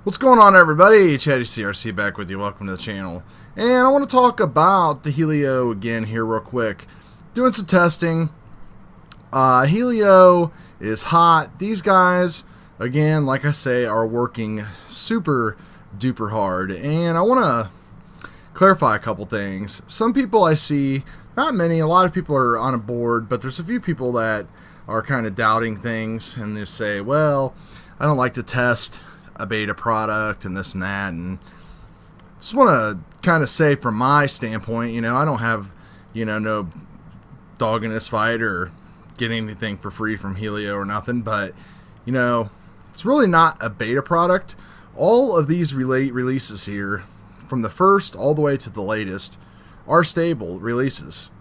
What's going on, everybody? Chadwick.cervinski back with you. Welcome to the channel. And I want to talk about the Helio again here real quick. Doing some testing. Helio is hot. These guys, again, like I say, are working super duper hard. And I want to clarify a couple things. Some people I see, not many, a lot of people are on board, but there's a few people that are kind of doubting things. And they say, well, I don't like to test a beta product and this and that, and just want to kind of say from my standpoint, I don't have, no dog in this fight or get anything for free from Helio or nothing, but, it's really not a beta product. All of these releases here, from the first all the way to the latest, are stable releases.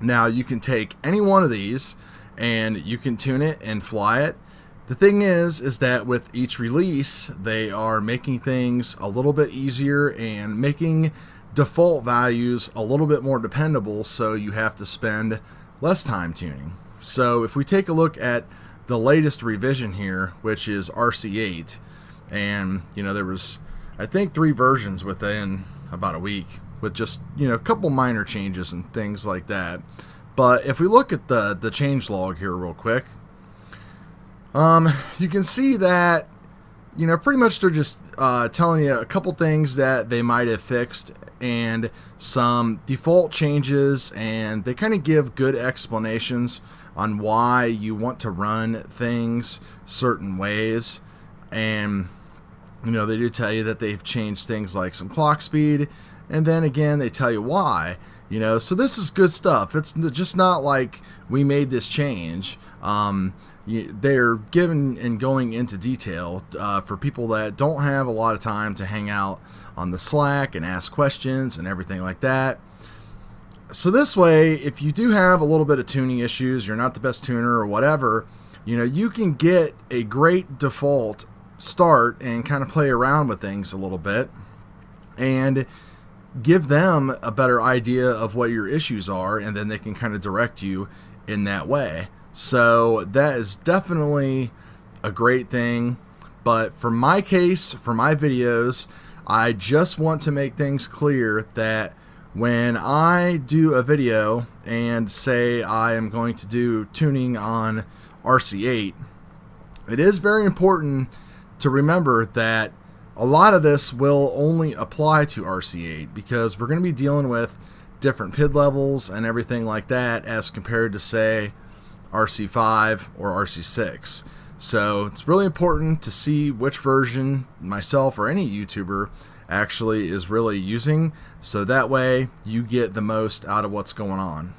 Now, you can take any one of these and you can tune it and fly it. The thing is that with each release, they are making things a little bit easier and making default values a little bit more dependable, so you have to spend less time tuning. So if we take a look at the latest revision here, which is RC8, and there was, I think, 3 versions within about a week with just, a couple minor changes and things like that. But if we look at the changelog here real quick, you can see that, pretty much they're just telling you a couple things that they might have fixed and some default changes, and they kind of give good explanations on why you want to run things certain ways. And, they do tell you that they've changed things like some clock speed, and then again, they tell you why. So this is good stuff. It's just not like we made this change. They're giving and going into detail for people that don't have a lot of time to hang out on the Slack and ask questions and everything like that. So this way, if you do have a little bit of tuning issues, you're not the best tuner or whatever, you can get a great default start and kind of play around with things a little bit and give them a better idea of what your issues are, and then they can kind of direct you in that way. So that is definitely a great thing. But for my case, for my videos, I just want to make things clear that when I do a video and say I am going to do tuning on RC8, it is very important to remember that a lot of this will only apply to RC8, because we're going to be dealing with different PID levels and everything like that as compared to, say, RC5 or RC6. So it's really important to see which version myself or any YouTuber actually is really using, so that way you get the most out of what's going on.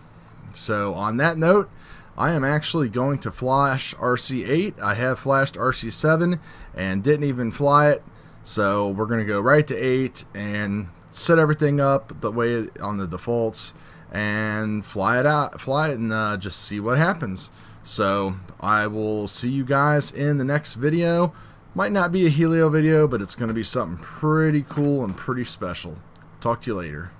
So on that note, I am actually going to flash RC8. I have flashed RC7 and didn't even fly it. So we're going to go right to 8 and set everything up the way on the defaults and fly it and just see what happens. So I will see you guys in the next video. Might not be a Helio video, but it's going to be something pretty cool and pretty special. Talk to you later.